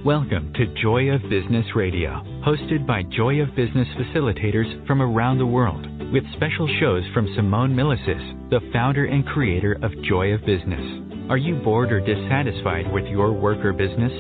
Welcome to Joy of Business Radio, hosted by Joy of Business facilitators from around the world, with special shows from Simone Milicis, the founder and creator of Joy of Business. Are you bored or dissatisfied with your work or business?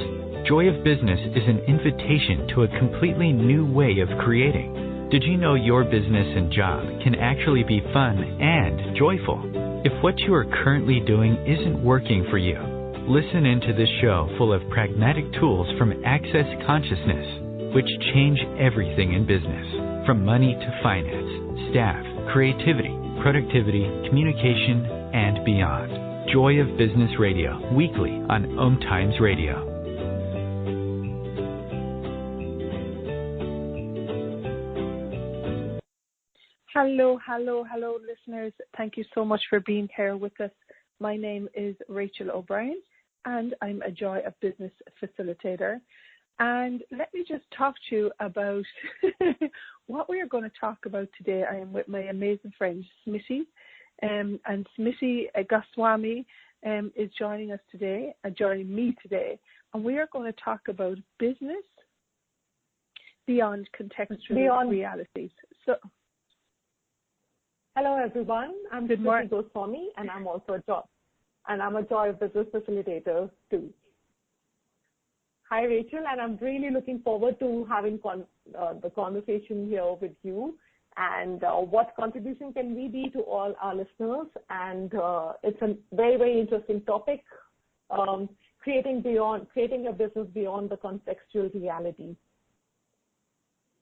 Joy of Business is an invitation to a completely new way of creating. Did you know your business and job can actually be fun and joyful? If what you are currently doing isn't working for you, listen into this show full of pragmatic tools from Access Consciousness, which change everything in business, from money to finance, staff, creativity, productivity, communication, and beyond. Joy of Business Radio, weekly on OMTimes Radio. Hello, listeners. Thank you so much for being here with us. My name is Rachael O'Brien, and I'm a Joy of Business facilitator. And let me just talk to you about what we are going to talk about today. I am with my amazing friend, Smitty, and Smitty Goswami is joining me today, and we are going to talk about business beyond contextual realities. So, hello everyone, I'm Smitty Goswami, and I'm also a Joy of Business facilitator too. Hi Rachel, and I'm really looking forward to having the conversation here with you, and what contribution can we be to all our listeners. And it's a very, very interesting topic, creating a business beyond the contextual reality.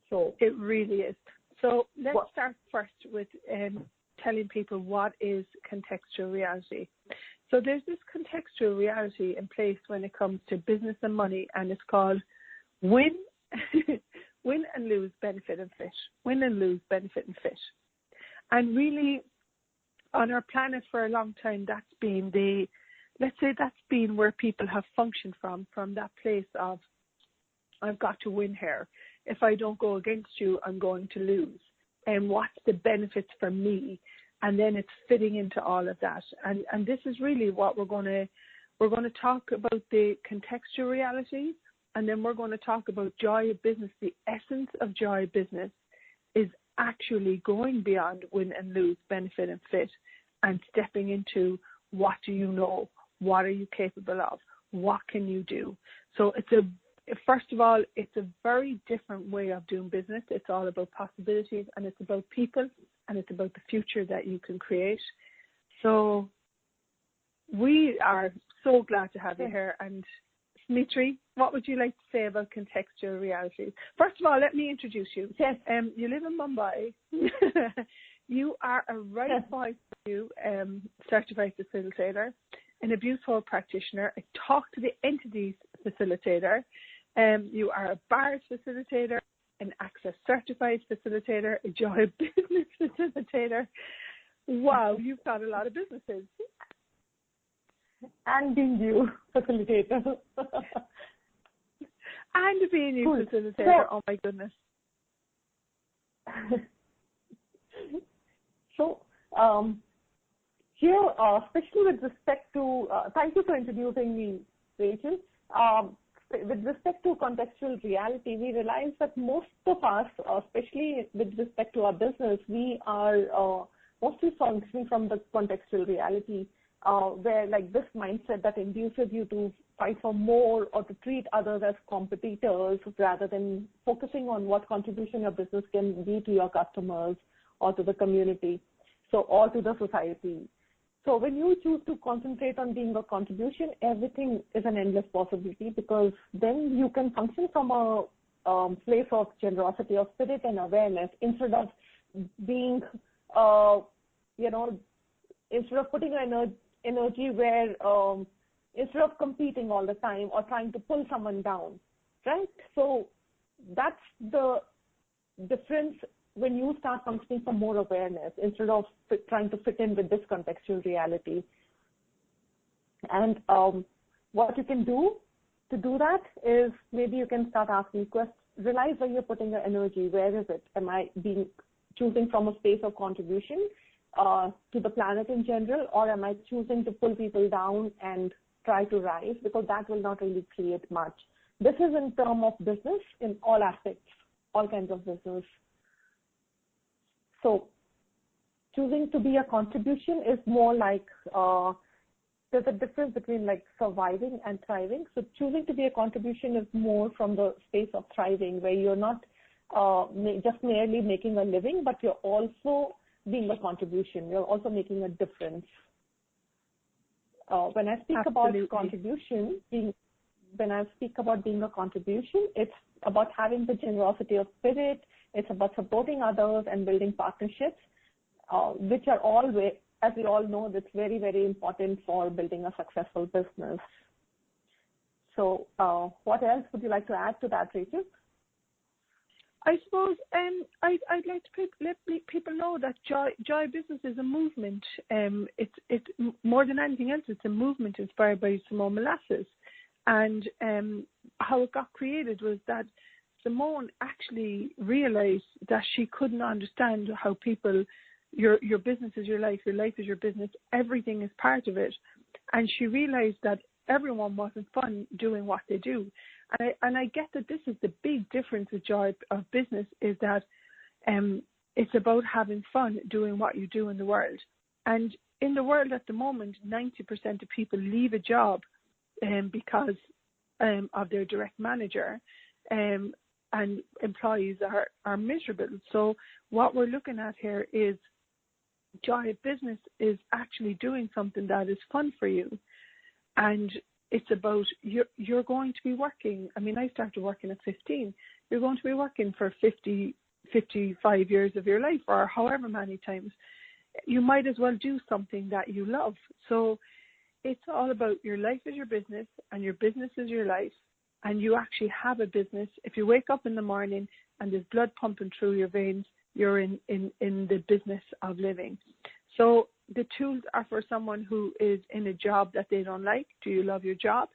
So it really is. So let's start first with telling people what is contextual reality. So there's this contextual reality in place when it comes to business and money, and it's called win and lose, benefit and fit. Win and lose, benefit and fit. And really, on our planet for a long time, that's been where people have functioned from that place of, I've got to win here. If I don't go against you, I'm going to lose. And what's the benefits for me? And then it's fitting into all of that. And this is really what we're going to talk about, the contextual reality, and then we're going to talk about joy of business. The essence of joy of business is actually going beyond win and lose, benefit and fit, and stepping into what do you know, what are you capable of, what can you do. So first of all, it's a very different way of doing business. It's all about possibilities, and it's about people, and it's about the future that you can create. So we are so glad to have you here. And Smitty, what would you like to say about contextual reality? First of all, let me introduce you. Yes. You live in Mumbai. You are a right voice certified facilitator, an abuse hold practitioner, a talk to the entities facilitator. You are a bars facilitator, an access certified facilitator, a joy of business facilitator. Wow, you've got a lot of businesses. And being you facilitator. And being you cool. facilitator, oh my goodness. So, here, especially with respect to, thank you for introducing me, Rachel. With respect to contextual reality, we realize that most of us, especially with respect to our business, we are mostly functioning from the contextual reality, where like this mindset that induces you to fight for more or to treat others as competitors rather than focusing on what contribution your business can be to your customers or to the community, or to the society. So when you choose to concentrate on being a contribution, everything is an endless possibility, because then you can function from a place of generosity of spirit and awareness, instead of being, instead of putting energy where, instead of competing all the time or trying to pull someone down, right? So that's the difference when you start functioning from more awareness instead of trying to fit in with this contextual reality. And what you can do to do that is maybe you can start asking questions. Realize where you're putting your energy. Where is it? Am I choosing from a space of contribution to the planet in general, or am I choosing to pull people down and try to rise? Because that will not really create much. this is in terms of business in all aspects, all kinds of business. So choosing to be a contribution is more like, there's a difference between like surviving and thriving. So choosing to be a contribution is more from the space of thriving, where you're not just merely making a living, but you're also being a contribution. You're also making a difference. When I speak about contribution, when I speak about being a contribution, it's about having the generosity of spirit. It's about supporting others and building partnerships, which are all, as we all know, that's very, very important for building a successful business. So what else would you like to add to that, Rachael? I suppose I'd like to let people know that Joy Business is a movement. It's more than anything else, it's a movement inspired by Simone Molasses. And how it got created was that Simone actually realized that she couldn't understand how people, your business is your life is your business, everything is part of it. And she realized that everyone wasn't fun doing what they do. And I get that this is the big difference with Joy of Business, is that it's about having fun doing what you do in the world. And in the world at the moment, 90% of people leave a job because of their direct manager, and employees are miserable. So what we're looking at here is Joy of Business is actually doing something that is fun for you. And it's about, you're going to be working. I mean, I started working at 15. You're going to be working for 50, 55 years of your life, or however many times. You might as well do something that you love. So it's all about your life is your business and your business is your life. And you actually have a business. If you wake up in the morning and there's blood pumping through your veins, you're in the business of living. So the tools are for someone who is in a job that they don't like. Do you love your job?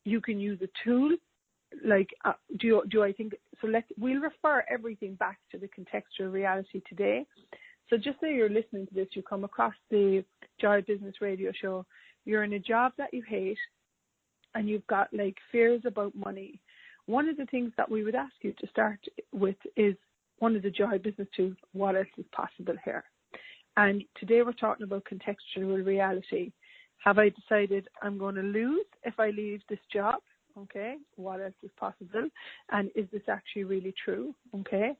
You can use a tool. Like, do I think, so we'll refer everything back to the Contextual Reality today. So just say you're listening to this, you come across the Joy Business Radio show, you're in a job that you hate, and you've got like fears about money. One of the things that we would ask you to start with is one of the Joy Business tools, what else is possible here? And today we're talking about contextual reality. Have I decided I'm going to lose if I leave this job? Okay, what else is possible? And is this actually really true? Okay.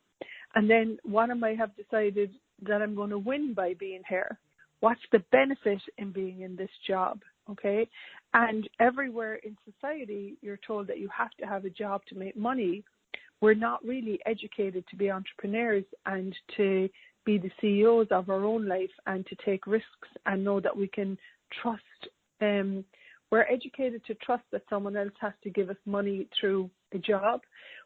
And then what am I have decided that I'm going to win by being here? What's the benefit in being in this job? Okay. And everywhere in society, you're told that you have to have a job to make money. We're not really educated to be entrepreneurs and to be the CEOs of our own life and to take risks and know that we can trust. We're educated to trust that someone else has to give us money through a job.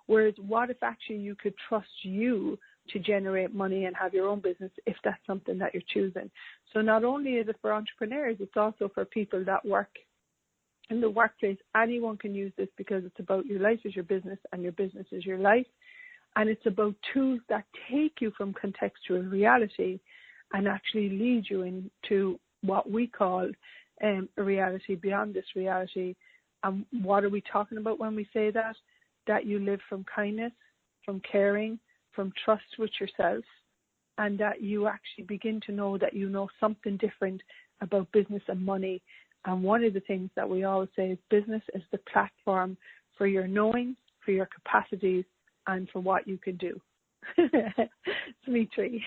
Whereas what if actually you could trust you to generate money and have your own business if that's something that you're choosing? So not only is it for entrepreneurs, it's also for people that work in the workplace. Anyone can use this because it's about your life is your business and your business is your life. And it's about tools that take you from contextual reality and actually lead you into what we call a reality beyond this reality. And what are we talking about when we say that? That you live from kindness, from caring, from trust with yourself, and that you actually begin to know that you know something different about business and money. And one of the things that we always say is business is the platform for your knowing, for your capacities, and for what you can do. Smithy.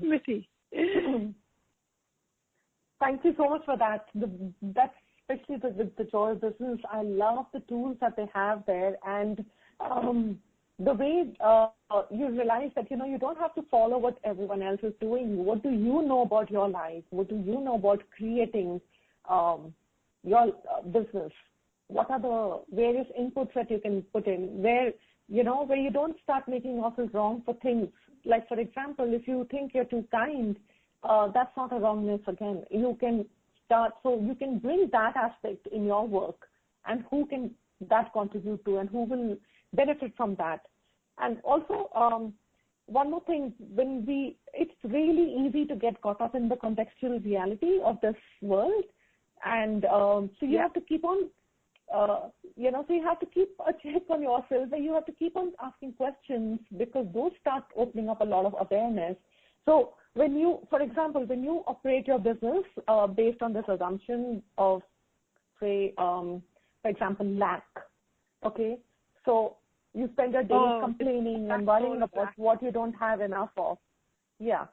Smithy. Thank you so much for that. That's especially with the Joy Business. I love the tools that they have there, and the way you realize that, you don't have to follow what everyone else is doing. What do you know about your life? What do you know about creating your business? What are the various inputs that you can put in where you don't start making yourself wrong for things. Like, for example, if you think you're too kind, that's not a wrongness again. You can start, so you can bring that aspect in your work, and who can that contribute to and who will benefit from that. And also, one more thing, it's really easy to get caught up in the contextual reality of this world. And so you have to keep on so you have to keep a check on yourself, and you have to keep on asking questions, because those start opening up a lot of awareness. So for example, when you operate your business based on this assumption of, say, for example, lack, okay? So you spend your day complaining and worrying about what you don't have enough of. Yeah.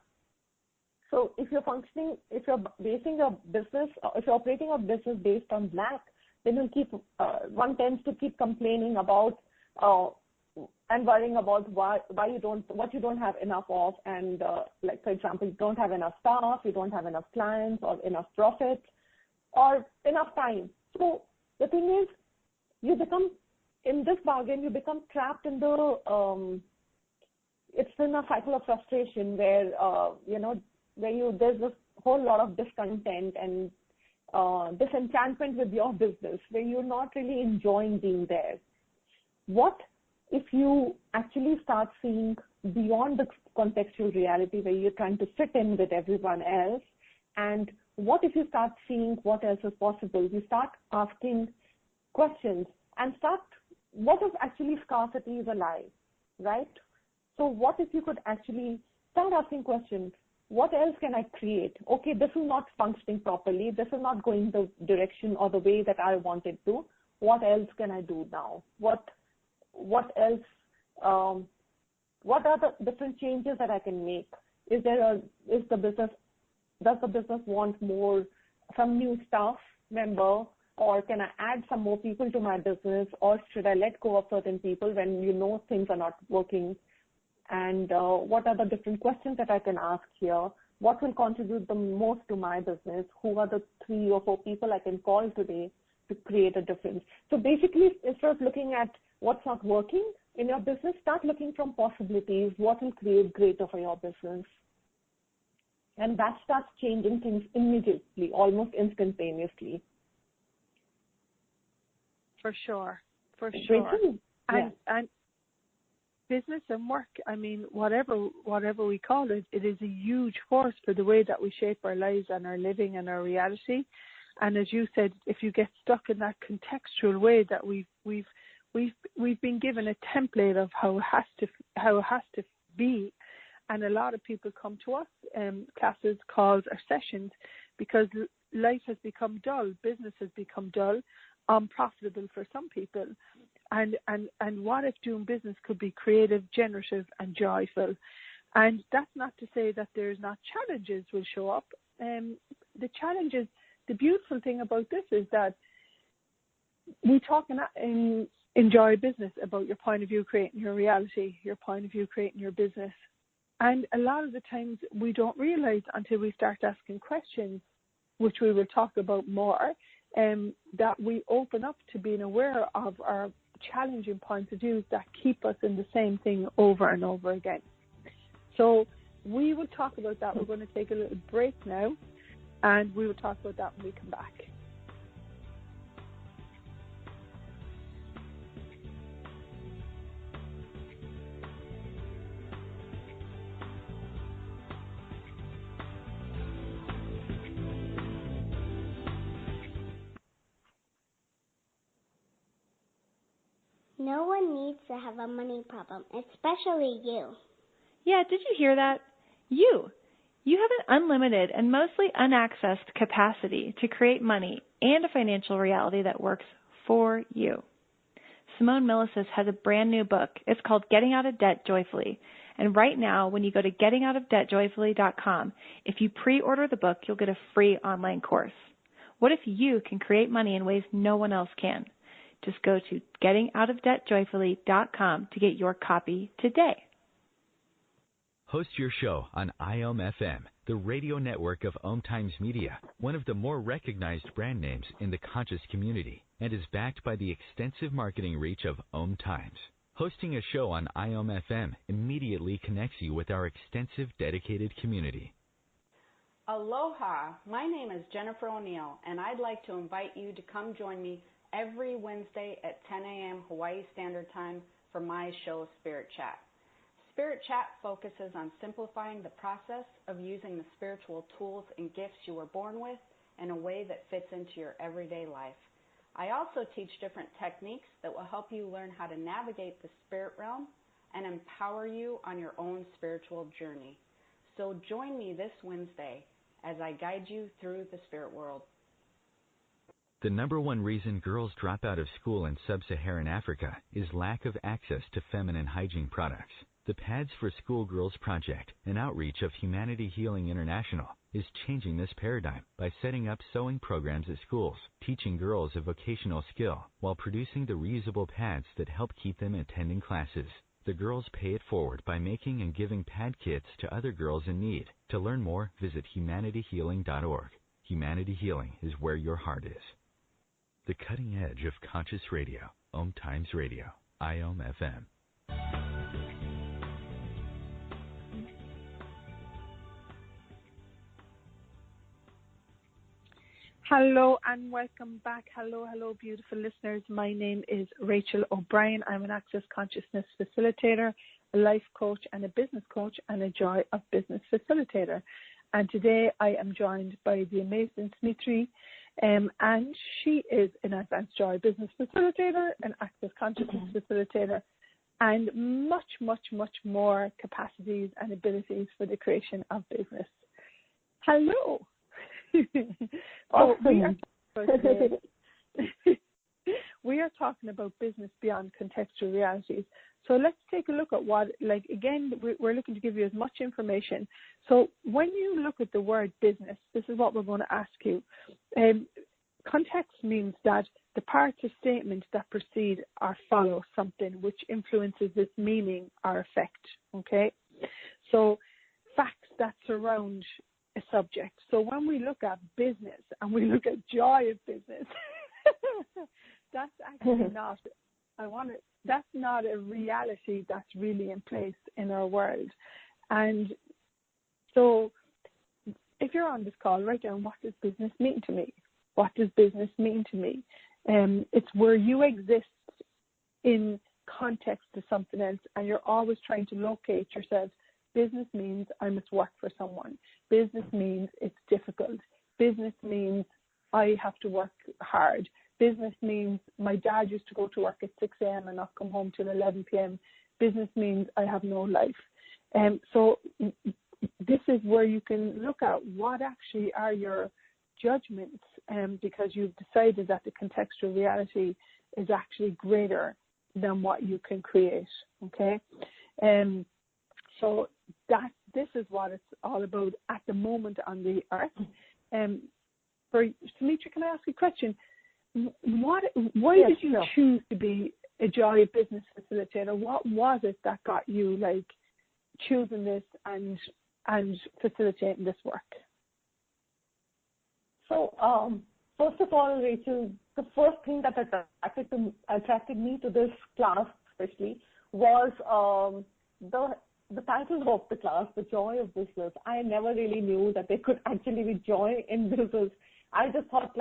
So if you're operating your business based on lack, then one tends to keep complaining about and worrying about what you don't have enough of, and like, for example, you don't have enough staff, you don't have enough clients or enough profit or enough time. So the thing is, you become trapped in it's in a cycle of frustration where there's this whole lot of discontent and disenchantment with your business, where you're not really enjoying being there. What if you actually start seeing beyond the contextual reality where you're trying to fit in with everyone else? And what if you start seeing what else is possible? You start asking questions and what if actually scarcity is alive, right? So what if you could actually start asking questions? What else can I create? Okay, this is not functioning properly. This is not going the direction or the way that I want it to. What else can I do now? What else? What are the different changes that I can make? Does the business want some new staff member, or can I add some more people to my business, or should I let go of certain people when things are not working? And what are the different questions that I can ask here? What will contribute the most to my business? Who are the 3 or 4 people I can call today to create a difference? So basically, instead of looking at what's not working in your business, start looking from possibilities. What will create greater for your business? And that starts changing things immediately, almost instantaneously. For sure. Rachel? And business and work, I mean, whatever we call it, it is a huge force for the way that we shape our lives and our living and our reality. And as you said, if you get stuck in that contextual way that we've been given a template of how it has to be, and a lot of people come to us, classes, calls, or sessions, because life has become dull, business has become dull, unprofitable for some people. And what if doing business could be creative, generative, and joyful? And that's not to say that there's not challenges will show up. The challenges, the beautiful thing about this is that we talk in Enjoy Business about your point of view creating your reality, your point of view creating your business. And a lot of the times we don't realize until we start asking questions, which we will talk about more, that we open up to being aware of our challenging points of view that keep us in the same thing over and over again. So we will talk about that. We're going to take a little break now, and we will talk about that when we come back. No one needs to have a money problem, especially you. Yeah, did you hear that? You have an unlimited and mostly unaccessed capacity to create money and a financial reality that works for you. Simone Milasas has a brand new book. It's called Getting Out of Debt Joyfully. And right now, when you go to gettingoutofdebtjoyfully.com, if you pre-order the book, you'll get a free online course. What if you can create money in ways no one else can? Just go to gettingoutofdebtjoyfully.com to get your copy today. Host your show on IOM-FM, the radio network of OMTimes Media, one of the more recognized brand names in the conscious community, and is backed by the extensive marketing reach of OMTimes. Hosting a show on IOM-FM immediately connects you with our extensive dedicated community. Aloha, my name is Jennifer O'Neill, and I'd like to invite you to come join me every Wednesday at 10 a.m. Hawaii Standard Time for my show, Spirit Chat. Spirit Chat focuses on simplifying the process of using the spiritual tools and gifts you were born with in a way that fits into your everyday life. I also teach different techniques that will help you learn how to navigate the spirit realm and empower you on your own spiritual journey. So join me this Wednesday as I guide you through the spirit world. The number one reason girls drop out of school in sub-Saharan Africa is lack of access to feminine hygiene products. The Pads for Schoolgirls Project, an outreach of Humanity Healing International, is changing this paradigm by setting up sewing programs at schools, teaching girls a vocational skill while producing the reusable pads that help keep them attending classes. The girls pay it forward by making and giving pad kits to other girls in need. To learn more, visit humanityhealing.org. Humanity Healing is where your heart is. The cutting edge of conscious radio, OMTimes Radio, IOM FM. Hello and welcome back. Hello, beautiful listeners. My name is Rachael O'Brien. I'm an Access Consciousness Facilitator, a life coach and a business coach, and a Joy of Business Facilitator. And today I am joined by the amazing Smitri, and she is an Advanced Joy Business Facilitator, an Access Consciousness Facilitator, and much, much, much more capacities and abilities for the creation of business. Hello. We are talking about business beyond contextual realities. So let's take a look at what, again, we're looking to give you as much information. So when you look at the word business, this is what we're going to ask you. Context means that the parts of statement that precede or follow something which influences its meaning or effect, okay? So facts that surround a subject. So when we look at business and we look at joy of business, that's actually that's not a reality that's really in place in our world. And so if you're on this call, write down, what does business mean to me? What does business mean to me? It's where you exist in context to something else and you're always trying to locate yourself. Business means I must work for someone. Business means it's difficult. Business means I have to work hard. Business means my dad used to go to work at 6 a.m. and not come home till 11 p.m. Business means I have no life. So this is where you can look at what actually are your judgments, because you've decided that the contextual reality is actually greater than what you can create, okay? So this is what it's all about at the moment on the earth. For Sumitra, can I ask you a question? Why did you choose to be a Joy Business Facilitator? What was it that got you choosing this and facilitating this work? So first of all, Rachel, the first thing that attracted me to this class especially was the title of the class, The Joy of Business. I never really knew that there could actually be joy in business. I just thought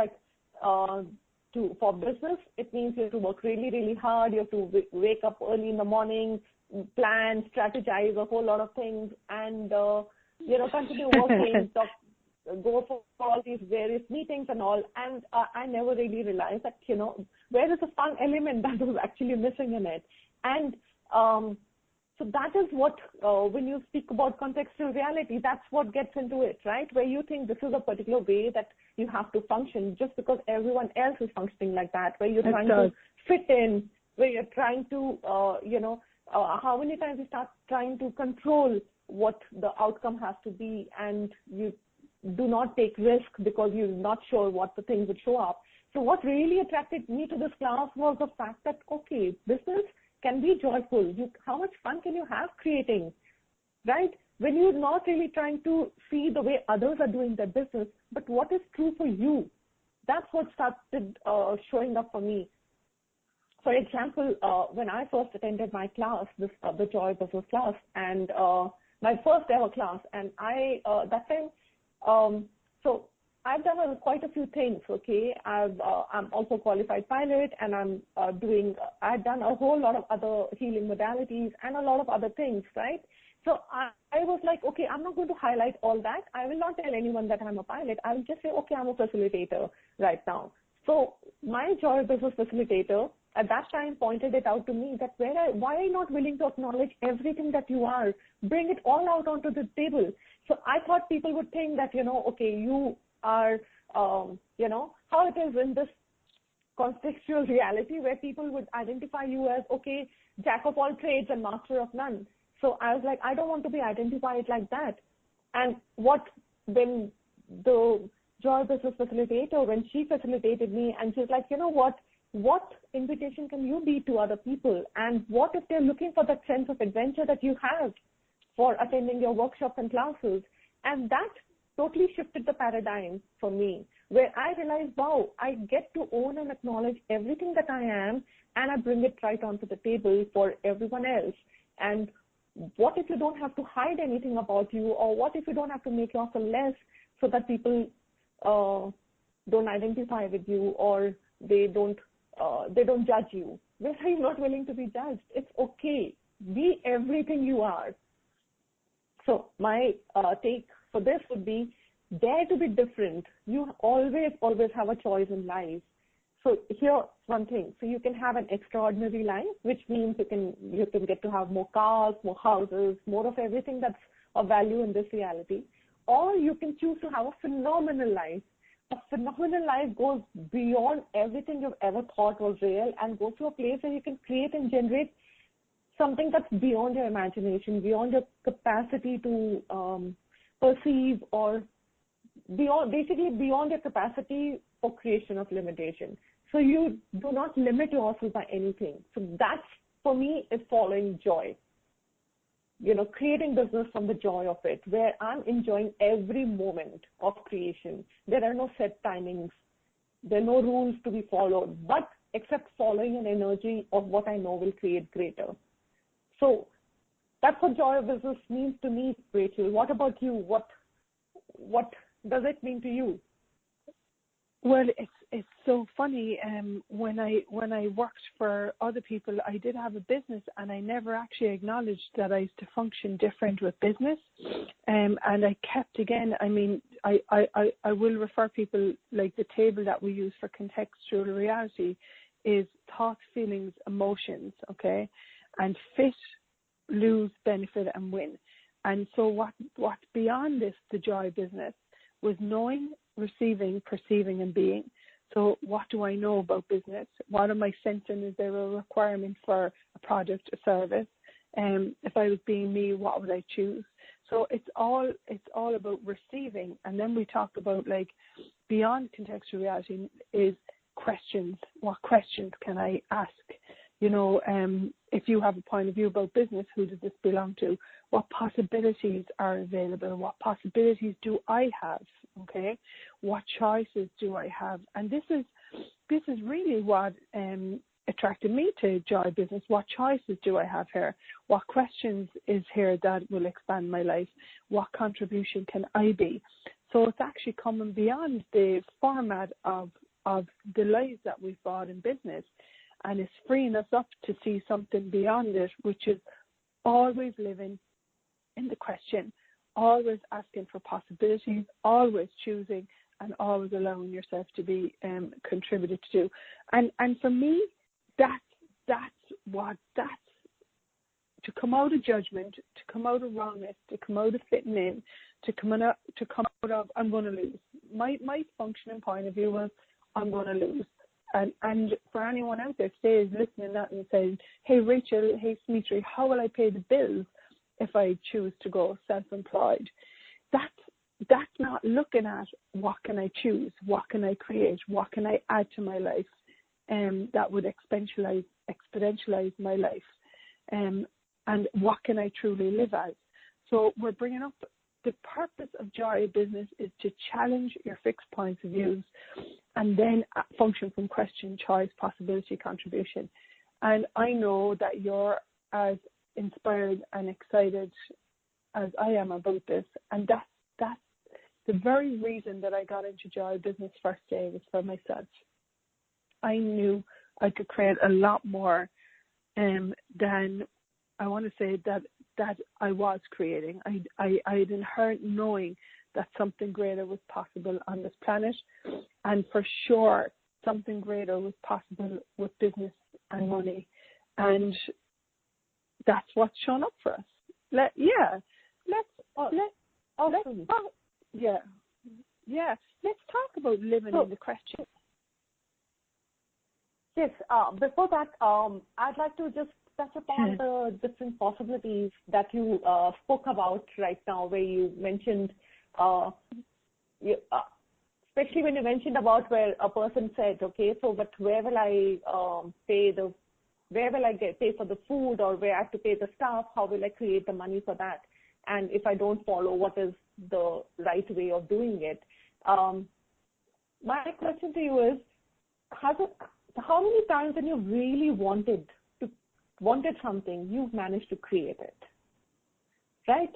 for business, it means you have to work really, really hard. You have to wake up early in the morning, plan, strategize a whole lot of things, and continue working, go for all these various meetings and all. And I never really realized that, where is the fun element that was actually missing in it. And so that is what, when you speak about contextual reality, that's what gets into it, right? Where you think this is a particular way that you have to function just because everyone else is functioning like that, where you're trying to fit in, where you're trying to, how many times you start trying to control what the outcome has to be, and you do not take risk because you're not sure what the thing would show up. So what really attracted me to this class was the fact that, okay, business can be joyful. How much fun can you have creating, right? When you're not really trying to see the way others are doing their business, but what is true for you. That's what started showing up for me. For example, when I first attended my class, the Joy Business class, and my first ever class, and that time, so I've done quite a few things, okay? I'm also a qualified pilot, and I've done a whole lot of other healing modalities and a lot of other things, right? So I was like, okay, I'm not going to highlight all that. I will not tell anyone that I'm a pilot. I will just say, okay, I'm a facilitator right now. So my Joy Business Facilitator at that time pointed it out to me that why are you not willing to acknowledge everything that you are? Bring it all out onto the table. So I thought people would think that, okay, you are, how it is in this contextual reality where people would identify you as, okay, jack of all trades and master of none. So I was like, I don't want to be identified like that. And when the Joy Business Facilitator, when she facilitated me and she's like, what invitation can you be to other people? And what if they're looking for that sense of adventure that you have for attending your workshops and classes? And that totally shifted the paradigm for me, where I realized, wow, I get to own and acknowledge everything that I am, and I bring it right onto the table for everyone else. And what if you don't have to hide anything about you, or what if you don't have to make yourself less so that people don't identify with you, or they don't judge you? Where are you not willing to be judged? It's okay. Be everything you are. So my take for this would be, dare to be different. You always have a choice in life. So here's one thing. So you can have an extraordinary life, which means you can get to have more cars, more houses, more of everything that's of value in this reality. Or you can choose to have a phenomenal life. A phenomenal life goes beyond everything you've ever thought was real and goes to a place where you can create and generate something that's beyond your imagination, beyond your capacity to perceive, or beyond your capacity for creation of limitation. So you do not limit yourself by anything. So that's, for me, is following joy. Creating business from the joy of it, where I'm enjoying every moment of creation. There are no set timings. There are no rules to be followed, but except following an energy of what I know will create greater. So that's what joy of business means to me, Rachel. What about you? What does it mean to you? Well, it's so funny. When I worked for other people, I did have a business, and I never actually acknowledged that I used to function different with business. And I kept, again, I will refer people, like the table that we use for contextual reality is thoughts, feelings, emotions, okay? And fit, lose, benefit, and win. And so what beyond this, the joy business, was knowing, receiving, perceiving, and being. So what do I know about business? What am I sensing? Is there a requirement for a product, a service? If I was being me, what would I choose? So it's all about receiving. And then we talk about, like, beyond contextual reality is questions. What questions can I ask? If you have a point of view about business, who does this belong to? What possibilities are available? What possibilities do I have? Okay, what choices do I have? And this is really what attracted me to Joy Business. What choices do I have here? What questions is here that will expand my life? What contribution can I be? So it's actually coming beyond the format of the lives that we've bought in business. And it's freeing us up to see something beyond it, which is always living in the question, always asking for possibilities, always choosing, and always allowing yourself to be contributed to. And for me, that's to come out of judgment, to come out of wrongness, to come out of fitting in, to come out of I'm going to lose. My functioning point of view was I'm going to lose. And for anyone out there today is listening to that and saying, hey, Rachel, hey, Smitri, how will I pay the bills if I choose to go self-employed? That's not looking at what can I choose, what can I create, what can I add to my life that would exponentialize my life, and what can I truly live as. So we're bringing up the purpose of Joy Business is to challenge your fixed points of views and then function from question, choice, possibility, contribution. And I know that you're as inspired and excited as I am about this. And that's the very reason that I got into Joy Business first day was for myself. I knew I could create a lot more than I want to say that I was creating. I had inherent knowing that something greater was possible on this planet. And for sure, something greater was possible with business and money. And that's what's shown up for us. Let's talk about living in the question. Yes. Before that, I'd like to just touch upon the different possibilities that you spoke about right now, where you mentioned, especially when you mentioned about where a person said, okay, so but where will I pay for the food, or where I have to pay the staff? How will I create the money for that? And if I don't follow, what is the right way of doing it? My question to you is, how many times when you really wanted something, you've managed to create it, right?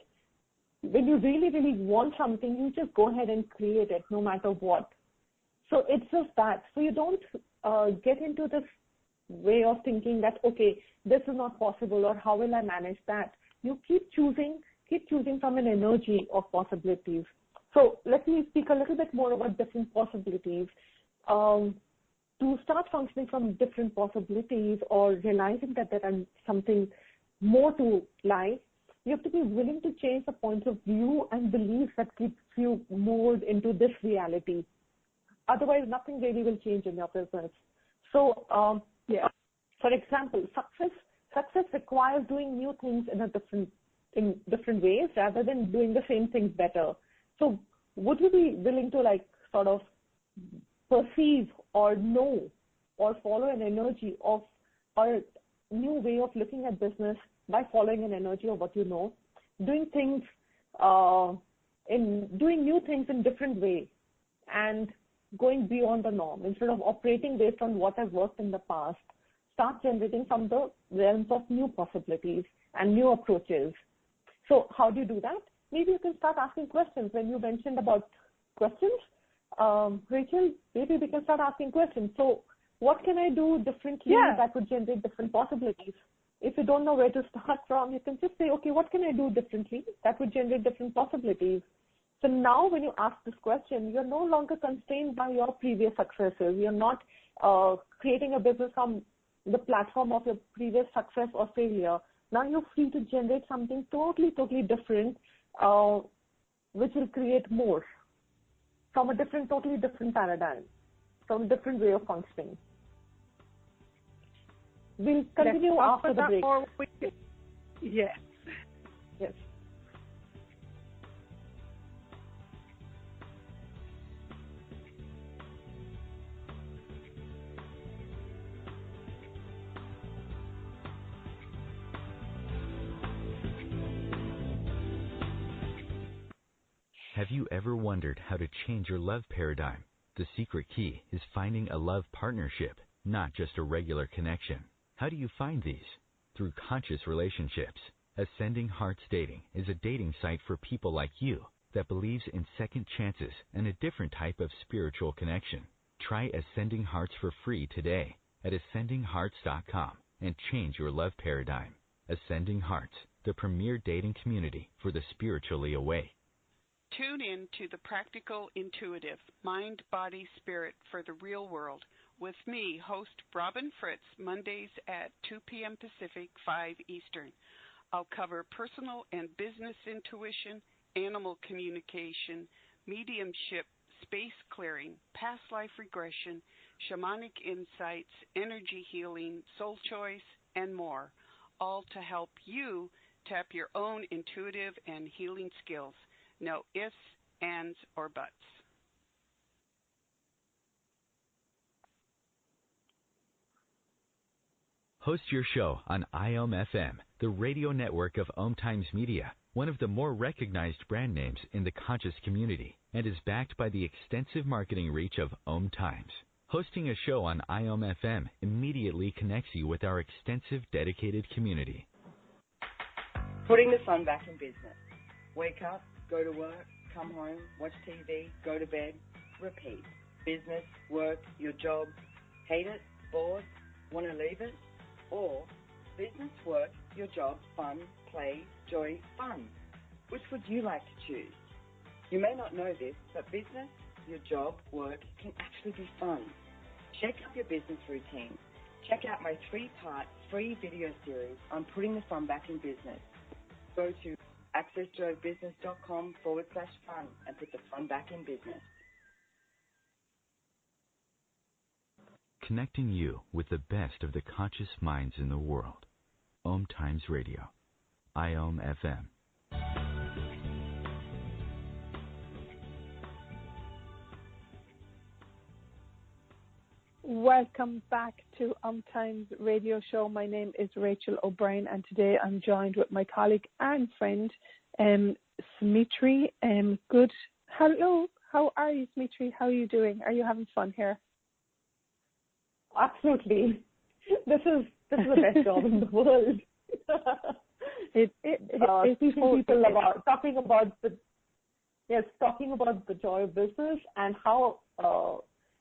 When you really, really want something, you just go ahead and create it no matter what. So it's just that. So you don't get into this way of thinking that, okay, this is not possible, or how will I manage that? You keep choosing from an energy of possibilities. So let me speak a little bit more about different possibilities. To start functioning from different possibilities, or realizing that there are something more to life, you have to be willing to change the points of view and beliefs that keeps you moored into this reality. Otherwise, nothing really will change in your business. So, for example, success requires doing new things in different ways rather than doing the same things better. So, would you be willing to sort of perceive or know or follow an energy of or new way of looking at business by following an energy of what you know, doing new things in different ways and going beyond the norm instead of operating based on what has worked in the past? Start generating from the realms of new possibilities and new approaches. So how do you do that? Maybe you can start asking questions. When you mentioned about questions, Rachel, maybe we can start asking questions. So what can I do differently that would generate different possibilities? If you don't know where to start from, you can just say, okay, what can I do differently that would generate different possibilities? So now when you ask this question, you're no longer constrained by your previous successes. You're not creating a business from the platform of your previous success or failure. Now you're free to generate something totally different, which will create more from a totally different paradigm, from a different way of functioning. We'll continue after the break. Yes. Yes. Have you ever wondered how to change your love paradigm? The secret key is finding a love partnership, not just a regular connection. How do you find these? Through conscious relationships. Ascending Hearts Dating is a dating site for people like you that believes in second chances and a different type of spiritual connection. Try Ascending Hearts for free today at ascendinghearts.com and change your love paradigm. Ascending Hearts, the premier dating community for the spiritually awake. Tune in to the Practical Intuitive, Mind, Body, Spirit for the Real World with me, host Robin Fritz, Mondays at 2 p.m. Pacific, 5 Eastern. I'll cover personal and business intuition, animal communication, mediumship, space clearing, past life regression, shamanic insights, energy healing, soul choice, and more, all to help you tap your own intuitive and healing skills. No ifs, ands, or buts. Host your show on IOM-FM, the radio network of OMTimes Media, one of the more recognized brand names in the conscious community, and is backed by the extensive marketing reach of OMTimes. Hosting a show on IOM-FM immediately connects you with our extensive dedicated community. Putting the fun back in business. Wake up, go to work, come home, watch TV, go to bed, repeat. Business, work, your job, hate it, bored, want to leave it? Or business, work, your job, fun, play, joy, fun. Which would you like to choose? You may not know this, but business, your job, work can actually be fun. Shake up your business routine. Check out my 3-part free video series on putting the fun back in business. Go to accessjoybusiness.com/fun and put the fun back in business. Connecting you with the best of the conscious minds in the world. OMTimes Radio. IOM FM. Welcome back to OMTimes Radio Show. My name is Rachael O'Brien, and today I'm joined with my colleague and friend, Smitri. Good. Hello. How are you, Smitri? How are you doing? Are you having fun here? Absolutely. This is the best job in the world. Teaching people about talking about the joy of business and how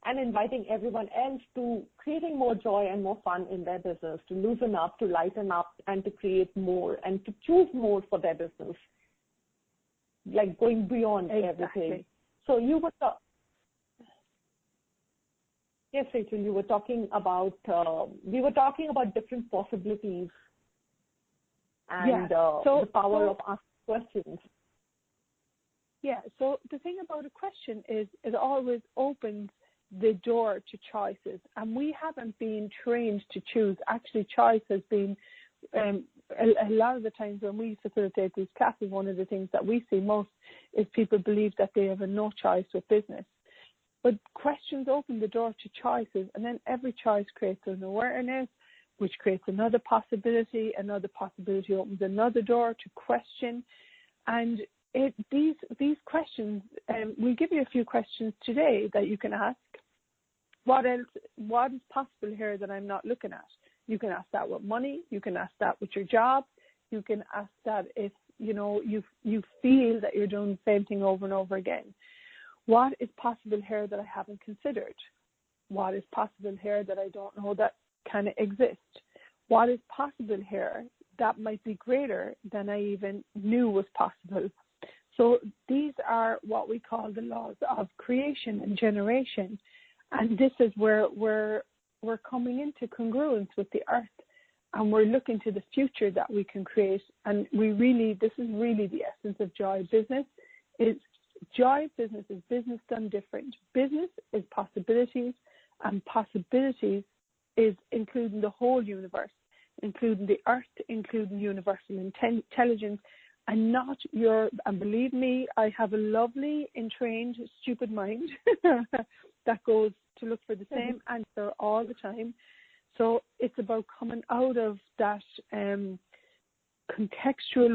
and inviting everyone else to creating more joy and more fun in their business, to loosen up, to lighten up, and to create more and to choose more for their business, like going beyond everything. So you were yes, Rachel, you were talking about we were talking about different possibilities and the power of asking questions. Yeah. So the thing about a question is it always opens the door to choices, and we haven't been trained to choose. Actually, choice has been a lot of the times when we facilitate these classes, one of the things that we see most is people believe that they have no choice with business. But questions open the door to choices, and then every choice creates an awareness, which creates another possibility. Another possibility opens another door to question, and these questions. We'll give you a few questions today that you can ask. What else? What is possible here that I'm not looking at? You can ask that with money. You can ask that with your job. You can ask that if you feel that you're doing the same thing over and over again. What is possible here that I haven't considered? What is possible here that I don't know that can exist? What is possible here that might be greater than I even knew was possible? So these are what we call the laws of creation and generation. And this is where we're coming into congruence with the earth, and we're looking to the future that we can create. And this is really the essence of joy business. Joy business is business done different. Business is possibilities, and possibilities is including the whole universe, including the earth, including universal intelligence, and and believe me, I have a lovely, entrained, stupid mind that goes to look for the same answer all the time. So it's about coming out of that contextual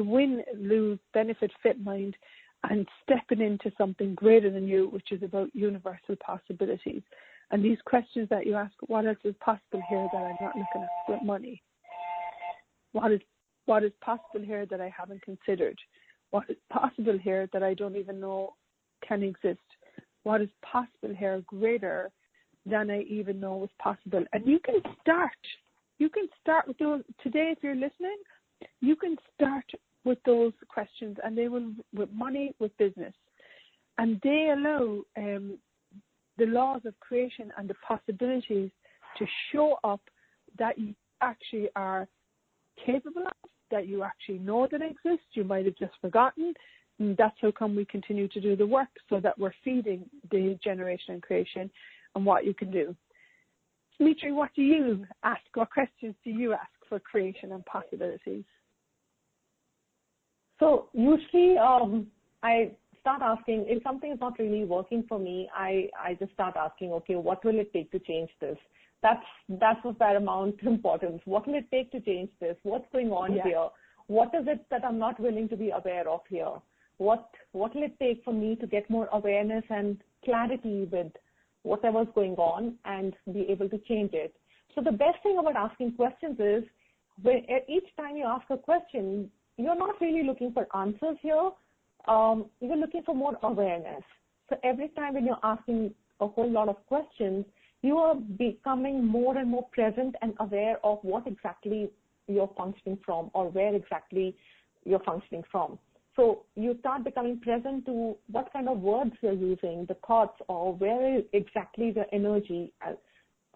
win, lose, benefit, fit mind and stepping into something greater than you, which is about universal possibilities. And these questions that you ask, what else is possible here that I'm not looking at with money? What is possible here that I haven't considered? What is possible here that I don't even know can exist? What is possible here greater than I even know was possible? And you can start with those today. If you're listening, you can start with those questions, and they will, with money, with business, and they allow the laws of creation and the possibilities to show up that you actually are capable of, that you actually know that exist. You might have just forgotten. And that's how come we continue to do the work, so that we're feeding the generation and creation and what you can do. Smitri, what do you ask? What questions do you ask for creation and possibilities? So usually I start asking, if something is not really working for me, I just start asking, okay, what will it take to change this? That's of paramount importance. What will it take to change this? What's going on here? What is it that I'm not willing to be aware of here? What will it take for me to get more awareness and clarity with whatever's going on and be able to change it? So the best thing about asking questions is each time you ask a question, you're not really looking for answers here. You're looking for more awareness. So every time when you're asking a whole lot of questions, you are becoming more and more present and aware of what exactly you're functioning from or where exactly you're functioning from. So you start becoming present to what kind of words you're using, the thoughts, or where exactly the energy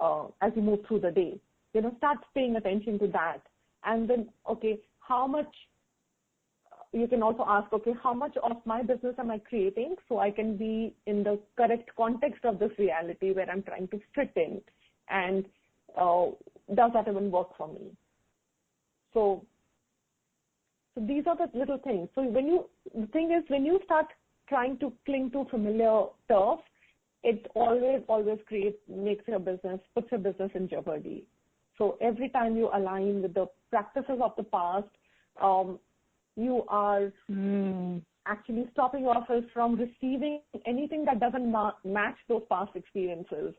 as you move through the day. Start paying attention to that. And then, okay, how much, you can also ask, okay, how much of my business am I creating so I can be in the correct context of this reality where I'm trying to fit in, and does that even work for me? So these are the little things. So the thing is, when you start trying to cling to familiar turf, it always puts your business in jeopardy. So every time you align with the practices of the past, you are actually stopping yourself from receiving anything that doesn't match those past experiences.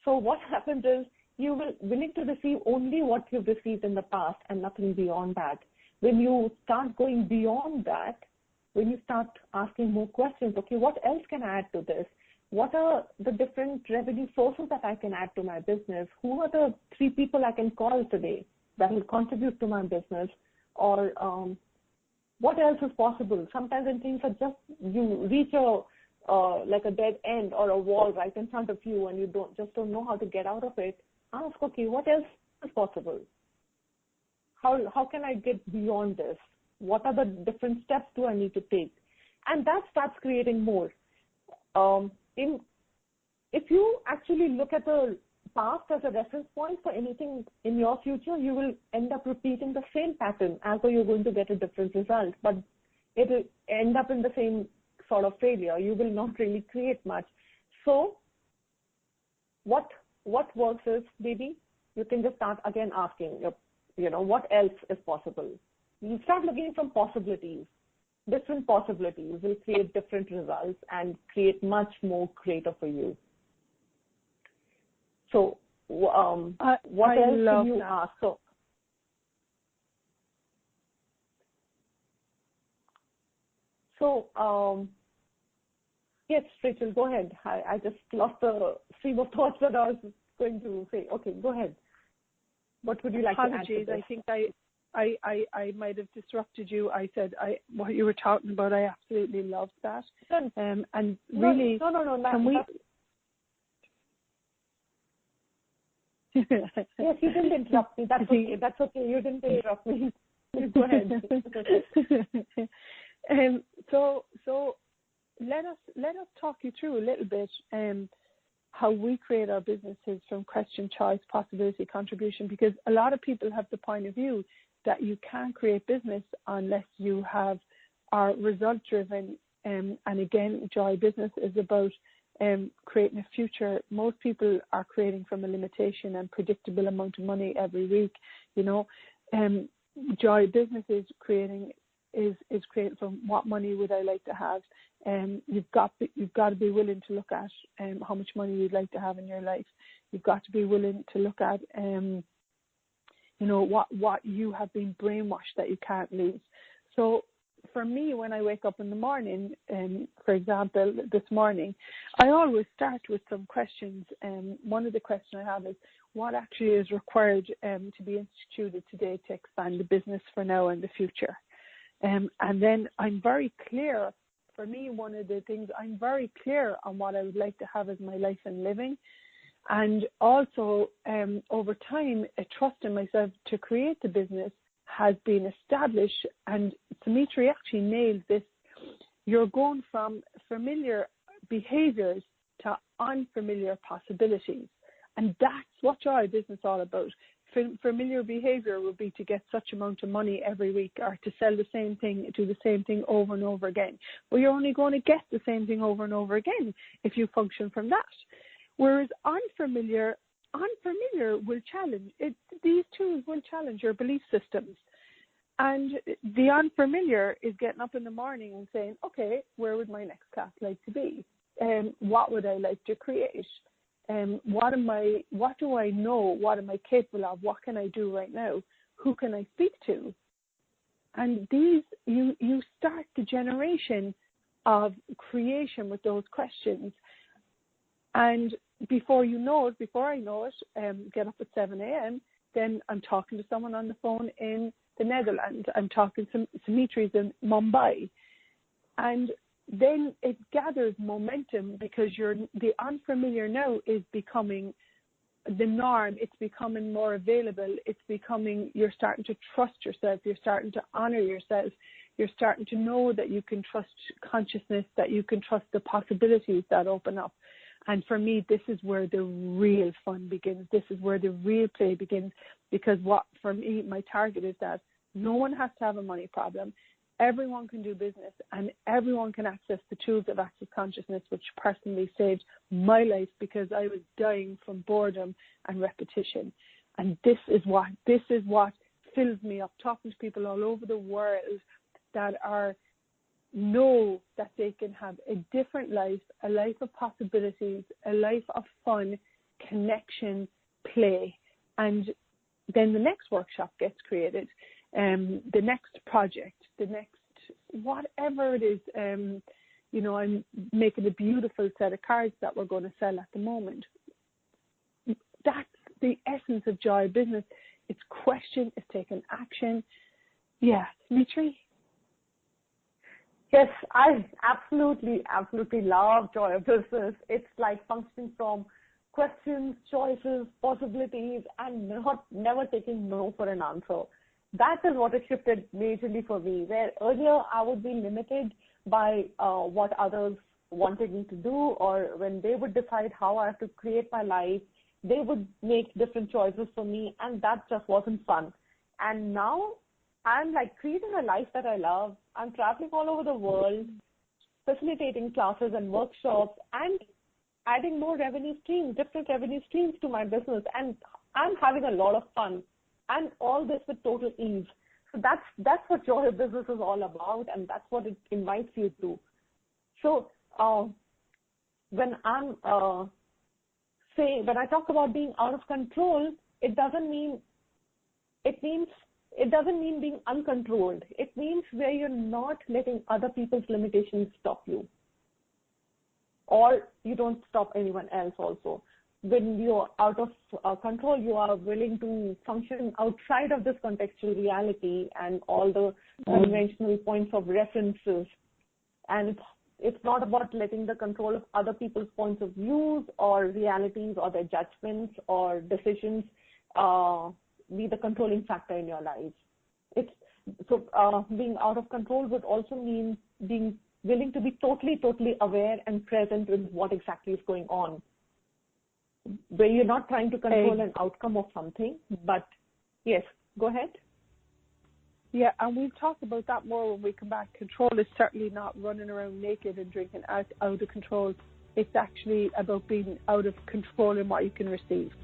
So what happens is you will willing to receive only what you've received in the past and nothing beyond that. When you start going beyond that, when you start asking more questions, okay, what else can I add to this? What are the different revenue sources that I can add to my business? Who are the 3 people I can call today that will contribute to my business? Or what else is possible? Sometimes when things are just, you reach like a dead end or a wall right in front of you and you don't know how to get out of it, ask, okay, what else is possible? How can I get beyond this? What are the different steps do I need to take? And that starts creating more. If you actually look at the past as a reference point for anything in your future, you will end up repeating the same pattern as though you're going to get a different result, but it will end up in the same sort of failure. You will not really create much. So what works is, maybe you can just start again asking, what else is possible? You start looking from possibilities. Different possibilities will create different results and create much more greater for you. So, what else can you ask? Yes, Rachel, go ahead. I just lost the stream of thoughts that I was going to say. Okay, go ahead. What would you like to add to this? I think I might have disrupted you. I said what you were talking about. I absolutely loved that. And really, can we? Yes, you didn't interrupt me. That's okay. That's okay. You didn't interrupt me. Go ahead. So let us talk you through a little bit how we create our businesses from question, choice, possibility, contribution, because a lot of people have the point of view that you can't create business unless you are result driven. And again, Joy Business is about creating a future. Most people are creating from a limitation and predictable amount of money every week. Joy Business is creating from what money would I like to have. You've got to be willing to look at how much money you'd like to have in your life. You've got to be willing to look at what you have been brainwashed that you can't lose. So for me, when I wake up in the morning, for example, this morning, I always start with some questions. One of the questions I have is, what actually is required to be instituted today to expand the business for now and the future? And then I'm very clear. For me, one of the things, I'm very clear on what I would like to have as my life and living. And also, over time, a trust in myself to create the business has been established. And Dimitri actually nailed this. You're going from familiar behaviors to unfamiliar possibilities. And that's what Joy Business is all about. Familiar behavior would be to get such amount of money every week, or to sell the same thing, do the same thing over and over again. Well, you're only going to get the same thing over and over again if you function from that. Whereas unfamiliar will challenge it. These tools will challenge your belief systems. And the unfamiliar is getting up in the morning and saying, okay, where would my next class like to be? What would I like to create? What do I know? What am I capable of? What can I do right now? Who can I speak to? And these, you start the generation of creation with those questions. And before I know it, get up at 7 a.m., then I'm talking to someone on the phone in the Netherlands. I'm talking to Dimitri's in Mumbai. And then it gathers momentum because the unfamiliar now is becoming the norm. It's becoming more available. It's becoming, you're starting to trust yourself. You're starting to honor yourself. You're starting to know that you can trust consciousness, that you can trust the possibilities that open up. And for me, this is where the real fun begins. This is where the real play begins, because what, for me, my target is that no one has to have a money problem. Everyone can do business, and everyone can access the tools of Access Consciousness, which personally saved my life because I was dying from boredom and repetition. And this is what fills me up, talking to people all over the world that know that they can have a different life, a life of possibilities, a life of fun, connection, play. And then the next workshop gets created, the next project, the next whatever it is. I'm making a beautiful set of cards that we're going to sell at the moment. That's the essence of Joy of Business. It's question, it's taking action. Yeah, Mitri? Yes, I absolutely love Joy of Business. It's like functioning from questions, choices, possibilities, and never taking no for an answer. That is what has shifted majorly for me, where earlier I would be limited by what others wanted me to do, or when they would decide how I have to create my life, they would make different choices for me, and that just wasn't fun. And now I'm like creating a life that I love. I'm traveling all over the world, facilitating classes and workshops, and adding more revenue streams, different revenue streams to my business. And I'm having a lot of fun, and all this with total ease. So that's what Joy of Business is all about, and that's what it invites you to. So when I talk about being out of control, it doesn't mean being uncontrolled. It means where you're not letting other people's limitations stop you, or you don't stop anyone else also. When you're out of control, you are willing to function outside of this contextual reality and all the conventional points of references. And it's not about letting the control of other people's points of views or realities or their judgments or decisions be the controlling factor in your life. Being out of control would also mean being willing to be totally aware and present with what exactly is going on, where you're not trying to control an outcome of something. But yes, go ahead. Yeah, and we'll talk about that more when we come back. Control is certainly not running around naked and drinking out of control. It's actually about being out of control in what you can receive.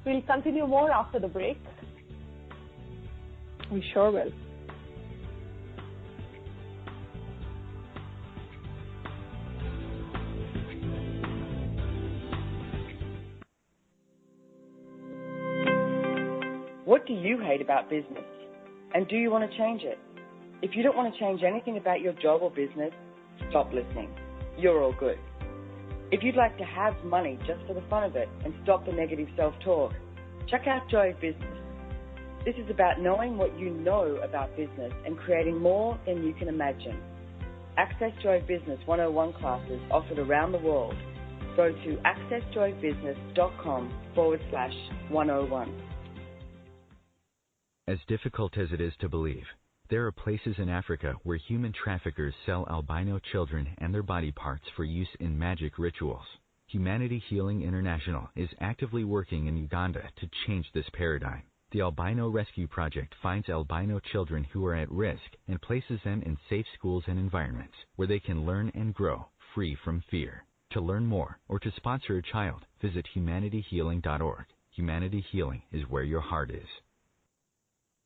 We'll continue more after the break. We sure will. What do you hate about business? And do you want to change it? If you don't want to change anything about your job or business, stop listening. You're all good. If you'd like to have money just for the fun of it and stop the negative self-talk, check out Joy of Business. This is about knowing what you know about business and creating more than you can imagine. Access Joy of Business 101 classes offered around the world. Go to accessjoyofbusiness.com/101. As difficult as it is to believe, there are places in Africa where human traffickers sell albino children and their body parts for use in magic rituals. Humanity Healing International is actively working in Uganda to change this paradigm. The Albino Rescue Project finds albino children who are at risk and places them in safe schools and environments where they can learn and grow free from fear. To learn more or to sponsor a child, visit humanityhealing.org. Humanity Healing is where your heart is.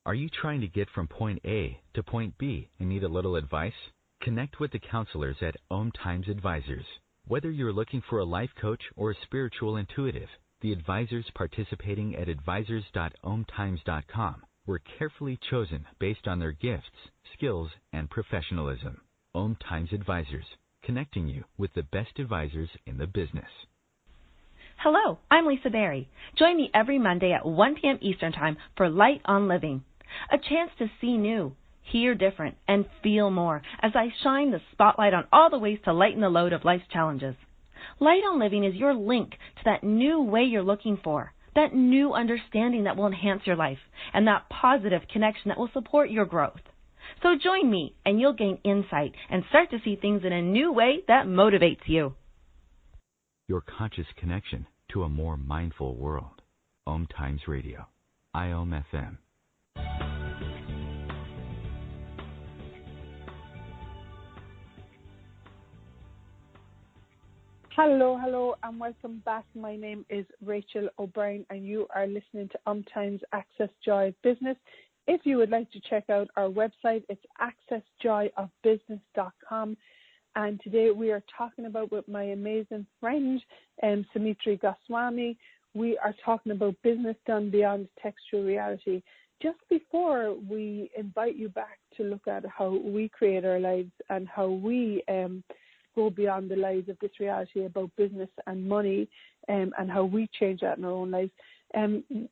Are you trying to get from point A to point B and need a little advice? Connect with the counselors at OMTimes Advisors. Whether you're looking for a life coach or a spiritual intuitive, the advisors participating at advisors.omtimes.com were carefully chosen based on their gifts, skills, and professionalism. OMTimes Advisors, connecting you with the best advisors in the business. Hello, I'm Lisa Berry. Join me every Monday at 1 p.m. Eastern Time for Light on Living, a chance to see new, hear different, and feel more as I shine the spotlight on all the ways to lighten the load of life's challenges. Light on Living is your link to that new way you're looking for, that new understanding that will enhance your life, and that positive connection that will support your growth. So join me, and you'll gain insight and start to see things in a new way that motivates you. Your conscious connection to a more mindful world. OMTimes Radio. IOM FM. Hello, and welcome back. My name is Rachael O'Brien, and you are listening to OMTimes Access Joy of Business. If you would like to check out our website, it's accessjoyofbusiness.com. And today we are talking about with my amazing friend, Sumitri Goswami. We are talking about business done beyond textual reality. Just before we invite you back to look at how we create our lives and how we go beyond the lives of this reality about business and money, and how we change that in our own lives.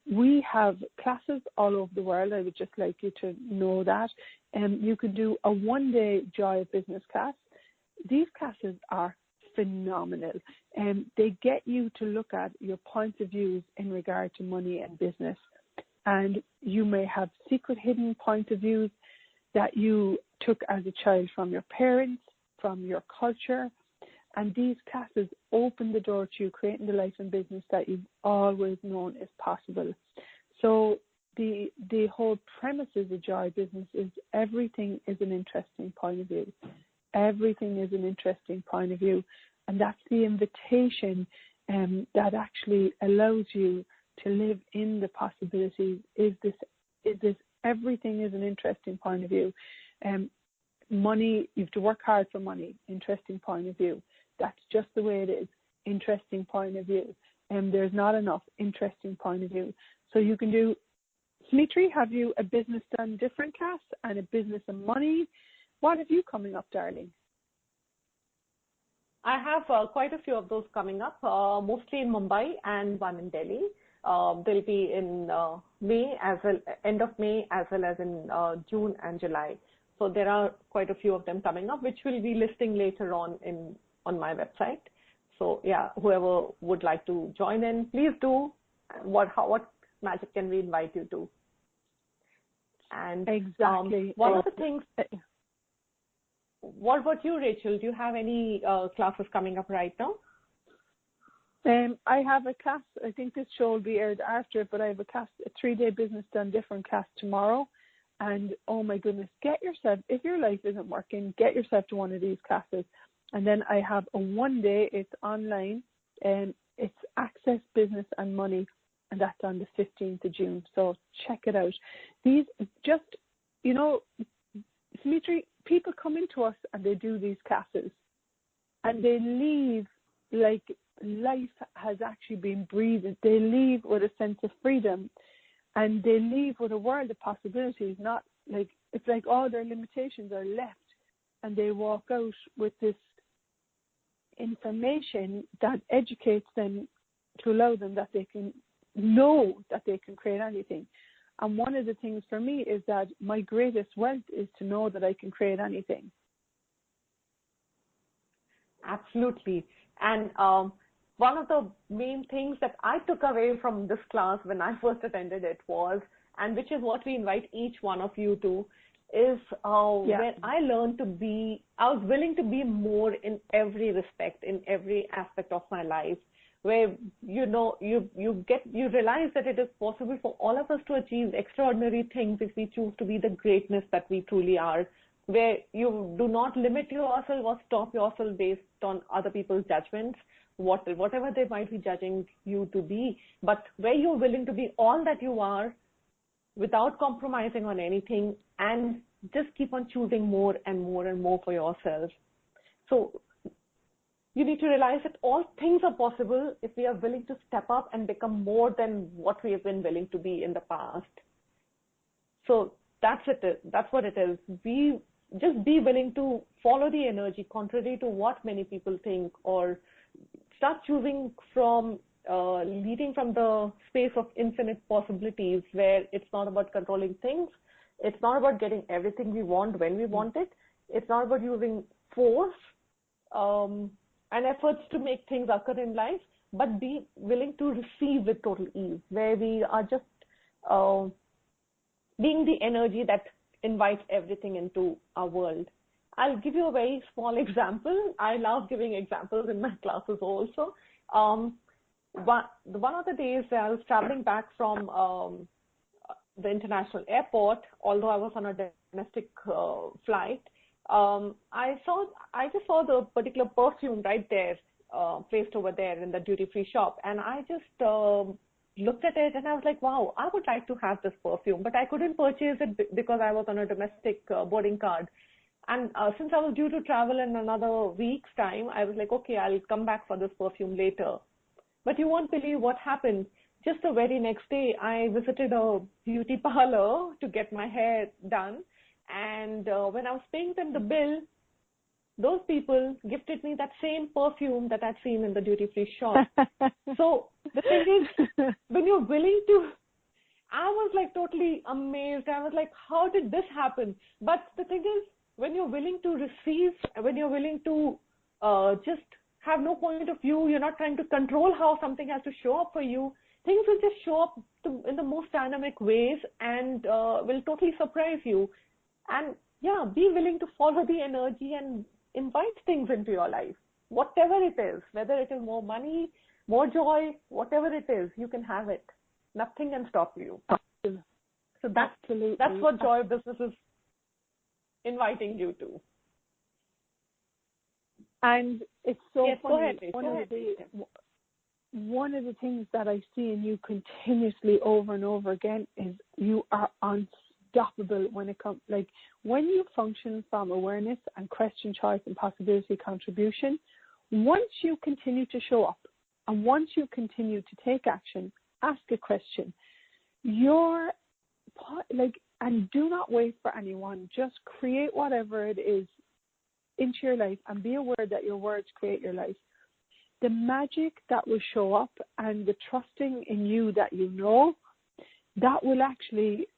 We have classes all over the world. I would just like you to know that. You can do a one-day Joy of Business class. These classes are phenomenal. They get you to look at your points of views in regard to money and business. And you may have secret hidden points of views that you took as a child from your parents, from your culture, and these classes open the door to you creating the life and business that you've always known is possible. So the whole premise of the Joy Business is everything is an interesting point of view. Everything is an interesting point of view, and that's the invitation that actually allows you to live in the possibilities. Is this everything is an interesting point of view. Money, you have to work hard for money, interesting point of view. That's just the way it is, interesting point of view. There's not enough, interesting point of view. So you can do, Smitri, have you a business done different class and a business and money? What have you coming up, darling? I have quite a few of those coming up, mostly in Mumbai and one in Delhi. They'll be in May as well, end of May as well as in June and July. So there are quite a few of them coming up, which we'll be listing later on my website. So yeah, whoever would like to join in, please do. What magic can we invite you to? And exactly. One of the things. What about you, Rachael? Do you have any classes coming up right now? I have a class. I think this show will be aired after it, but I have a class, a 3-day business done different class tomorrow. And oh my goodness, get yourself, if your life isn't working, get yourself to one of these classes. And then I have a 1-day, it's online, and it's Access Business and Money, and that's on the 15th of June. So check it out. These just, Smitri, people come into us and they do these classes and they leave like life has actually been breathed. They leave with a sense of freedom. And they leave with a world of possibilities, not like, it's like all their limitations are left, and they walk out with this information that educates them to allow them that they can know that they can create anything. And one of the things for me is that my greatest wealth is to know that I can create anything. Absolutely. And one of the main things that I took away from this class when I first attended it was, and which is what we invite each one of you to, is when I learned I was willing to be more in every respect, in every aspect of my life, where, you realize that it is possible for all of us to achieve extraordinary things if we choose to be the greatness that we truly are, where you do not limit yourself or stop yourself based on other people's judgments, whatever they might be judging you to be, but where you're willing to be all that you are without compromising on anything and just keep on choosing more and more and more for yourself. So you need to realize that all things are possible if we are willing to step up and become more than what we have been willing to be in the past. So that's what it is. Just be willing to follow the energy contrary to what many people think, or start choosing from leading from the space of infinite possibilities, where it's not about controlling things. It's not about getting everything we want when we want it. It's not about using force. And and efforts to make things occur in life, but be willing to receive with total ease, where we are just being the energy that invites everything into our world. I'll give you a very small example. I love giving examples in my classes also. One of the days I was traveling back from the international airport, although I was on a domestic flight, I just saw the particular perfume right there, placed over there in the duty-free shop, and I just looked at it and I was like, wow, I would like to have this perfume, but I couldn't purchase it because I was on a domestic boarding card. And since I was due to travel in another week's time, I was like, okay, I'll come back for this perfume later. But you won't believe what happened. Just the very next day, I visited a beauty parlor to get my hair done. And when I was paying them the bill, those people gifted me that same perfume that I'd seen in the duty-free shop. So the thing is, when you're willing to, I was like totally amazed. I was like, how did this happen? But the thing is, when you're willing to receive, when you're willing to just have no point of view, you're not trying to control how something has to show up for you, things will just show up in the most dynamic ways and will totally surprise you. And yeah, be willing to follow the energy and invite things into your life, whatever it is, whether it is more money, more joy, whatever it is, you can have it. Nothing can stop you. So that's what Joy of Business is inviting you to. And it's so yes, funny. Go ahead. One of the things that I see in you continuously over and over again is you are unstoppable when it comes, like when you function from awareness and question, choice and possibility contribution. Once you continue to show up and once you continue to take action, ask a question, you're like, and do not wait for anyone. Just create whatever it is into your life and be aware that your words create your life. The magic that will show up and the trusting in you that you know, that will actually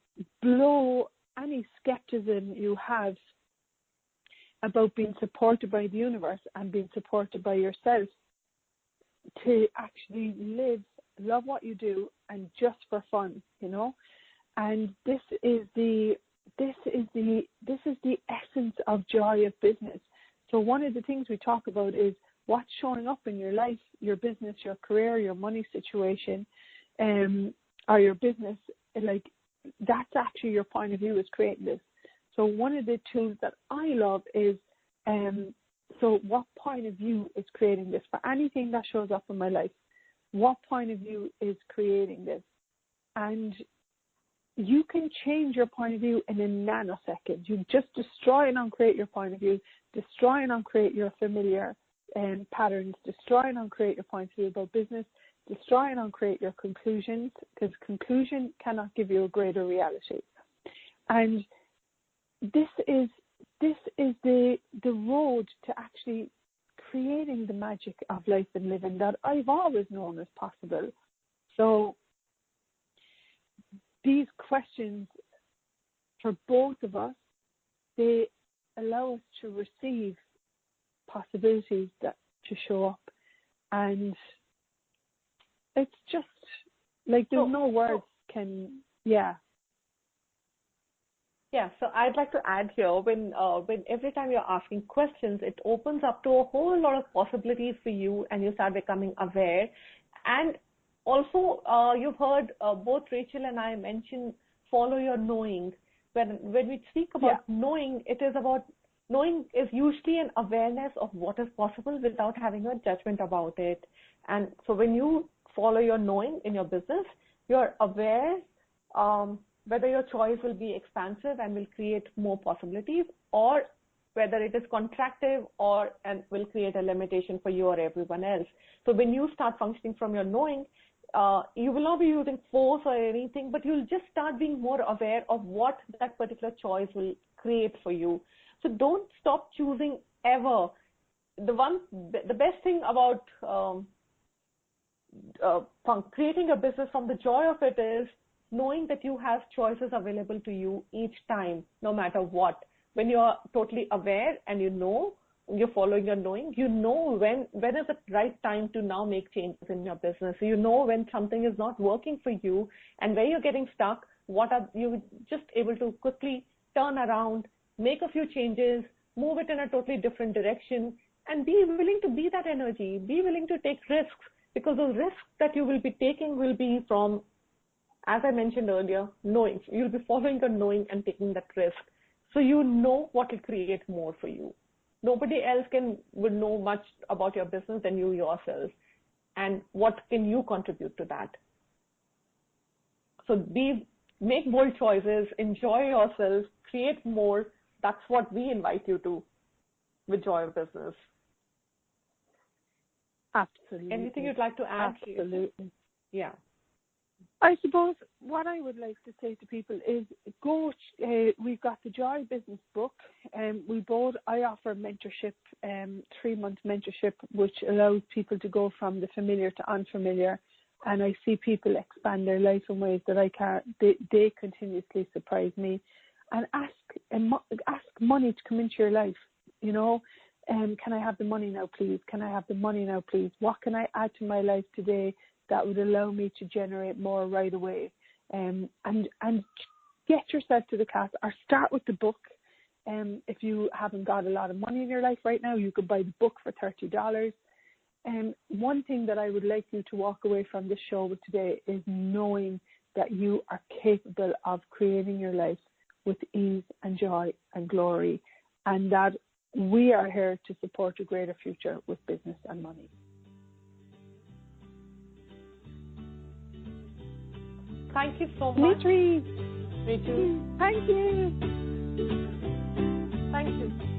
blow any skepticism you have about being supported by the universe and being supported by yourself to actually love what you do and just for fun, you know. And this is the essence of Joy of Business. So one of the things we talk about is what's showing up in your life, your business, your career, your money situation, or your business. Like that's actually your point of view is creating this. So one of the tools that I love is, so what point of view is creating this for anything that shows up in my life? What point of view is creating this? And you can change your point of view in a nanosecond. You just destroy and uncreate your point of view, destroy and uncreate your familiar patterns, destroy and uncreate your point of view about business, destroy and uncreate your conclusions, because conclusion cannot give you a greater reality. And this is the road to actually creating the magic of life and living that I've always known as possible. So these questions for both of us, they allow us to receive possibilities that to show up, and it's just like there's no words can so I'd like to add here, when every time you're asking questions, it opens up to a whole lot of possibilities for you and you start becoming aware. And also you've heard both Rachel and I mention follow your knowing. When we speak about knowing, it is about knowing is usually an awareness of what is possible without having a judgment about it. And so when you follow your knowing in your business, you're aware whether your choice will be expansive and will create more possibilities, or whether it is contractive and will create a limitation for you or everyone else. So when you start functioning from your knowing, you will not be using force or anything, but you'll just start being more aware of what that particular choice will create for you. So don't stop choosing ever. The best thing about creating a business from the joy of it is knowing that you have choices available to you each time, no matter what. When you're totally aware and you know, you're following your knowing. You know when is the right time to now make changes in your business. You know when something is not working for you and where you're getting stuck, what are you just able to quickly turn around, make a few changes, move it in a totally different direction, and be willing to be that energy, be willing to take risks, because those risks that you will be taking will be from, as I mentioned earlier, knowing. You'll be following your knowing and taking that risk. So you know what will create more for you. Nobody else would know much about your business than you yourself. And what can you contribute to that? So make bold choices, enjoy yourself, create more. That's what we invite you to with Joy of Business. Absolutely. Anything you'd like to add? Absolutely. Yeah. I suppose what I would like to say to people is we've got the Joy Business book. I offer mentorship, 3-month mentorship, which allows people to go from the familiar to unfamiliar. And I see people expand their life in ways that I can't. They continuously surprise me. And ask money to come into your life. You know, can I have the money now, please? Can I have the money now, please? What can I add to my life today that would allow me to generate more right away? And get yourself to the class, or start with the book. If you haven't got a lot of money in your life right now, you could buy the book for $30. One thing that I would like you to walk away from this show with today is knowing that you are capable of creating your life with ease and joy and glory, and that we are here to support a greater future with business and money. Thank you so much. Me too. Me too. Thank you. Thank you.